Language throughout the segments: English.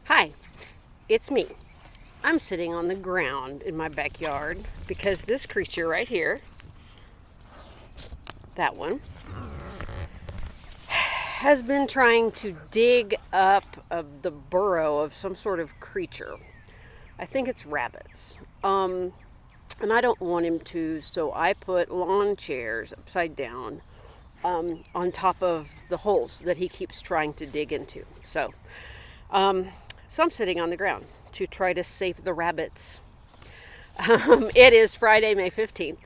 Hi, it's me. I'm sitting on the ground in my backyard because this creature right here, that one, has been trying to dig up the burrow of some sort of creature. I think it's rabbits. And I don't want him to, so I put lawn chairs upside down on top of the holes that he keeps trying to dig into. So I'm sitting on the ground to try to save the rabbits. It is Friday, May 15th.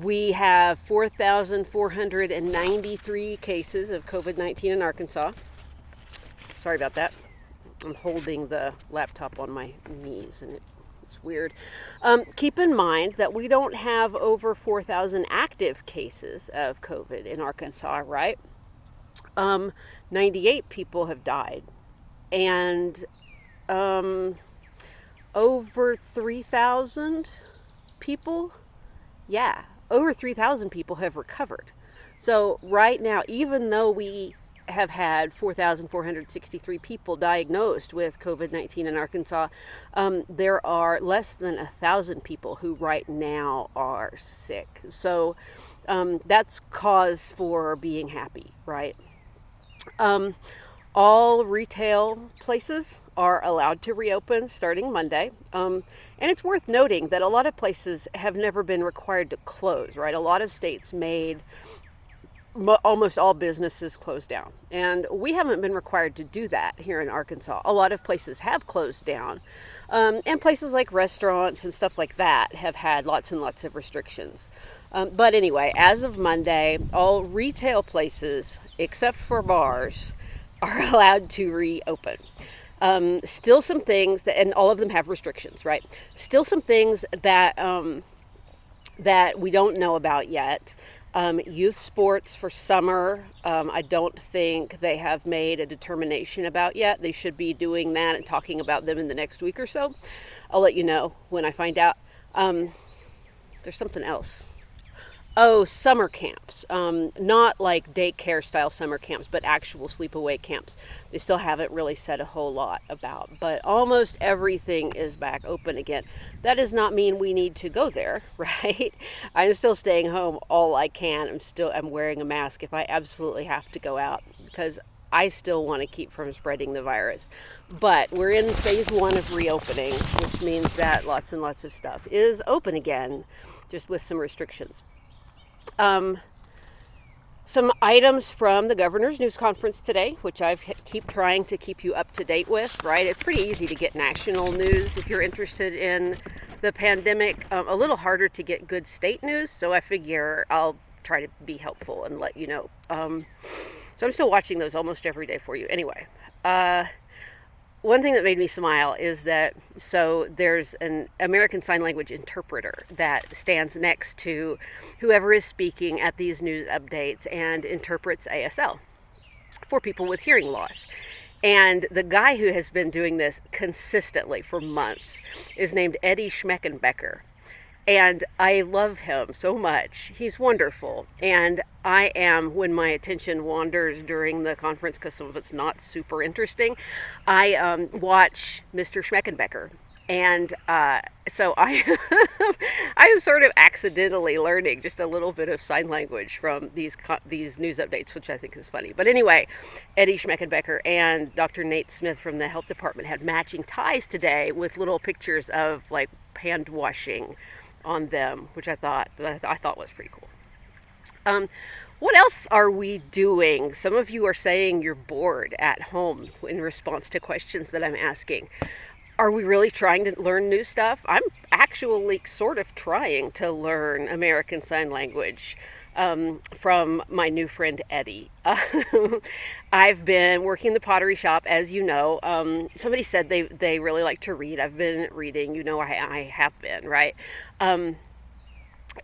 We have 4,493 cases of COVID 19 in Arkansas. Sorry about that. I'm holding the laptop on my knees and it's weird. Keep in mind that we don't have over 4,000 active cases of COVID in Arkansas, right? 98 people have died. And over 3,000 people, yeah, over 3,000 people have recovered. So right now, even though we have had 4,463 people diagnosed with COVID-19 in Arkansas, there are less than 1,000 people who right now are sick. So that's cause for being happy, right? All retail places are allowed to reopen starting Monday. And it's worth noting that a lot of places have never been required to close, right? A lot of states made almost all businesses close down. And we haven't been required to do that here in Arkansas. A lot of places have closed down. And places like restaurants and stuff like that have had lots and lots of restrictions. But anyway, as of Monday, all retail places, except for bars, are allowed to reopen. Still some things that, and all of them have restrictions, right? Still some things that that we don't know about yet. Youth sports for summer, I don't think they have made a determination about yet. They should be doing that and talking about them in the next week or so. I'll let you know when I find out. There's something else. Oh, summer camps. Not like daycare style summer camps, but actual sleepaway camps. They still haven't really said a whole lot about, but almost everything is back open again. That does not mean we need to go there, right? I'm still staying home all I can. I'm wearing a mask if I absolutely have to go out because I still want to keep from spreading the virus. But we're in phase 1 of reopening, which means that lots and lots of stuff is open again, just with some restrictions. Some items from the governor's news conference today, which I keep trying to keep you up to date with, right? It's pretty easy to get national news if you're interested in the pandemic. A little harder to get good state news, so I figure I'll try to be helpful and let you know. So I'm still watching those almost every day for you. Anyway, one thing that made me smile is that there's an American Sign Language interpreter that stands next to whoever is speaking at these news updates and interprets ASL for people with hearing loss. And the guy who has been doing this consistently for months is named Eddie Schmeckenbecker. And I love him so much. He's wonderful. And I am, when my attention wanders during the conference, because some of it's not super interesting, I watch Mr. Schmeckenbecker. And so I am sort of accidentally learning just a little bit of sign language from these news updates, which I think is funny. But anyway, Eddie Schmeckenbecker and Dr. Nate Smith from the health department had matching ties today with little pictures of like hand washing on them, which I thought was pretty cool. What else are we doing? Some of you are saying you're bored at home in response to questions that I'm asking. Are we really trying to learn new stuff? I'm actually sort of trying to learn American Sign Language from my new friend Eddie. I've been working in the pottery shop, as you know. Somebody said they really like to read. I've been reading, I have been, right?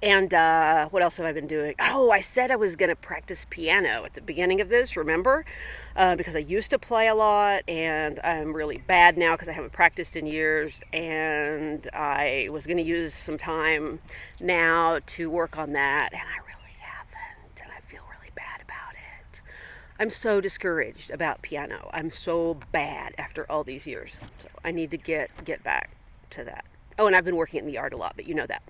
And what else have I been doing? Oh, I said I was going to practice piano at the beginning of this, remember? Because I used to play a lot, and I'm really bad now because I haven't practiced in years, and I was going to use some time now to work on that, and I really haven't, and I feel really bad about it. I'm so discouraged about piano. I'm so bad after all these years. So I need to get back to that. Oh, and I've been working in the yard a lot, but you know that.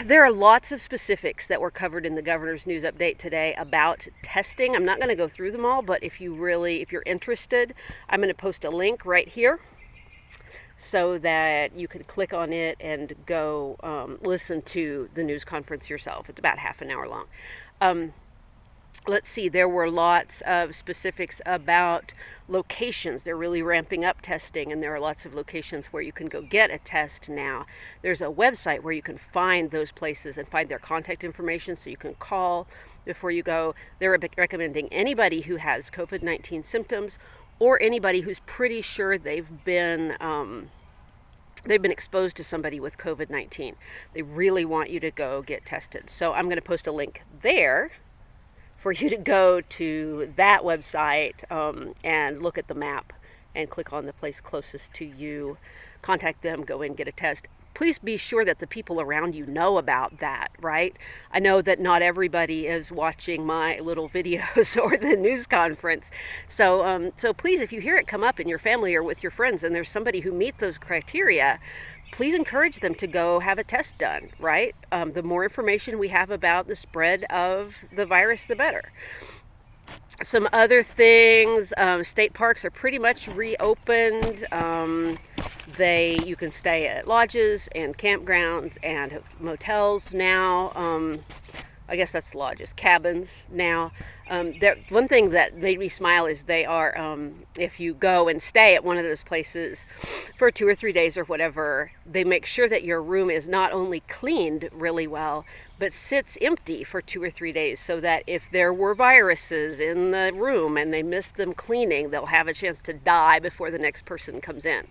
There are lots of specifics that were covered in the governor's news update today about testing. I'm not going to go through them all, but if you're interested, I'm going to post a link right here so that you can click on it and go listen to the news conference yourself. It's about half an hour long. Let's see, there were lots of specifics about locations. They're really ramping up testing, and there are lots of locations where you can go get a test now. There's a website where you can find those places and find their contact information so you can call before you go. They're recommending anybody who has COVID-19 symptoms or anybody who's pretty sure they've been exposed to somebody with COVID-19. They really want you to go get tested. So I'm going to post a link there for you to go to that website and look at the map and click on the place closest to you, contact them, go in, get a test. Please be sure that the people around you know about that, right? I know that not everybody is watching my little videos or the news conference. So please, if you hear it come up in your family or with your friends and there's somebody who meets those criteria, please encourage them to go have a test done, right? The more information we have about the spread of the virus, the better. Some other things, state parks are pretty much reopened. You can stay at lodges and campgrounds and motels now. I guess that's lodges, cabins now. One thing that made me smile is they are, if you go and stay at one of those places for 2 or 3 days or whatever, they make sure that your room is not only cleaned really well, but sits empty for 2 or 3 days so that if there were viruses in the room and they missed them cleaning, they'll have a chance to die before the next person comes in.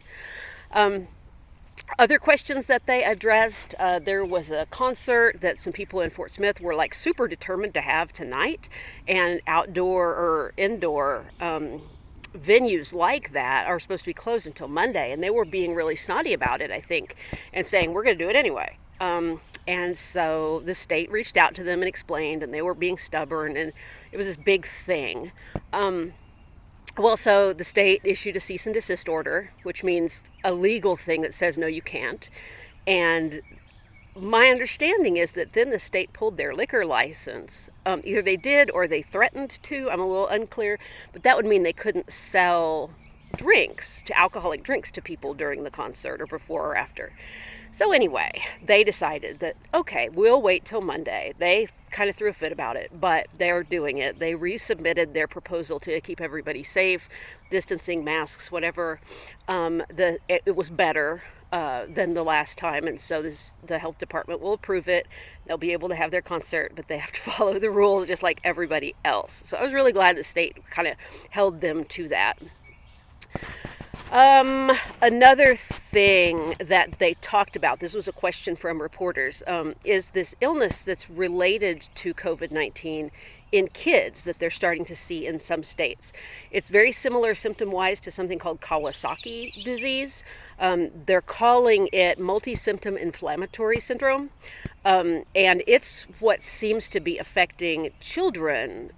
Other questions that they addressed, there was a concert that some people in Fort Smith were like super determined to have tonight, and outdoor or indoor venues like that are supposed to be closed until Monday, and they were being really snotty about it, I think, and saying we're going to do it anyway. And so the state reached out to them and explained, and they were being stubborn, and it was this big thing. Well, so the state issued a cease and desist order, which means a legal thing that says, no, you can't. And my understanding is that then the state pulled their liquor license. Either they did or they threatened to. I'm a little unclear. But that would mean they couldn't sell alcoholic drinks to people during the concert or before or after. So anyway, they decided that, okay, we'll wait till Monday. They kind of threw a fit about it, but they're doing it. They resubmitted their proposal to keep everybody safe, distancing, masks, whatever. It was better than the last time, and so the health department will approve it. They'll be able to have their concert, but they have to follow the rules just like everybody else. So I was really glad the state kind of held them to that. Another thing that they talked about, this was a question from reporters, is this illness that's related to COVID-19 in kids that they're starting to see in some states. It's very similar symptom-wise to something called Kawasaki disease. They're calling it multi-symptom inflammatory syndrome, and it's what seems to be affecting children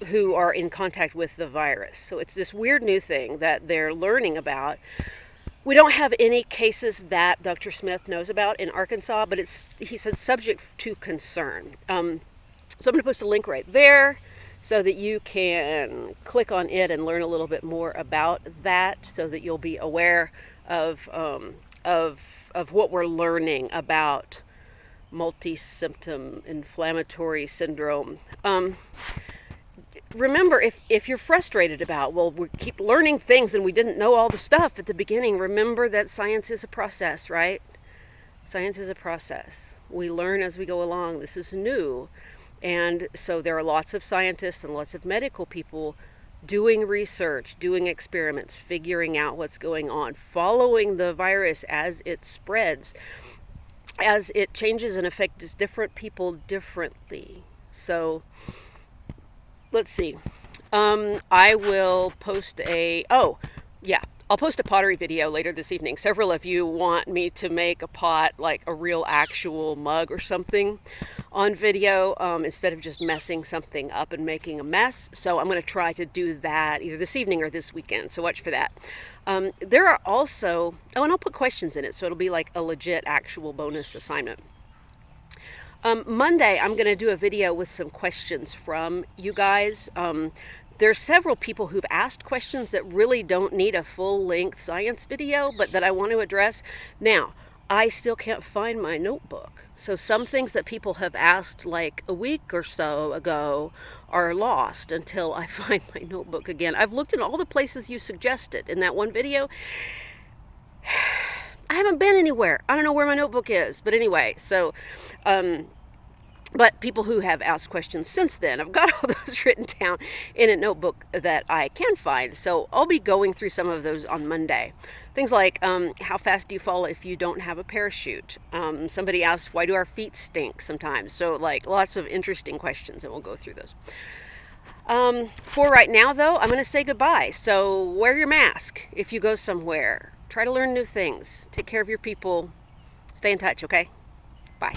who are in contact with the virus. So it's this weird new thing that they're learning about. We don't have any cases that Dr. Smith knows about in Arkansas, but he said subject to concern. So I'm going to post a link right there so that you can click on it and learn a little bit more about that, so that you'll be aware of what we're learning about multi-symptom inflammatory syndrome. Remember, if you're frustrated about, well, we keep learning things and we didn't know all the stuff at the beginning, remember that science is a process, right? Science is a process. We learn as we go along. This is new. And so there are lots of scientists and lots of medical people doing research, doing experiments, figuring out what's going on, following the virus as it spreads, as it changes and affects different people differently. So let's see. I will post I'll post a pottery video later this evening. Several of you want me to make a pot, like a real actual mug or something, on video instead of just messing something up and making a mess. So I'm going to try to do that either this evening or this weekend. So watch for that. There are also, oh, and I'll put questions in it, so it'll be like a legit actual bonus assignment. Monday, I'm going to do a video with some questions from you guys. There's several people who've asked questions that really don't need a full-length science video, but that I want to address. Now, I still can't find my notebook. So some things that people have asked like a week or so ago are lost until I find my notebook again. I've looked in all the places you suggested in that one video. I haven't been anywhere. I don't know where my notebook is. But anyway, so... But people who have asked questions since then, I've got all those written down in a notebook that I can find. So I'll be going through some of those on Monday. Things like, how fast do you fall if you don't have a parachute? Somebody asked, why do our feet stink sometimes? So like lots of interesting questions, and we'll go through those. For right now, though, I'm going to say goodbye. So wear your mask if you go somewhere. Try to learn new things. Take care of your people. Stay in touch, okay? Bye.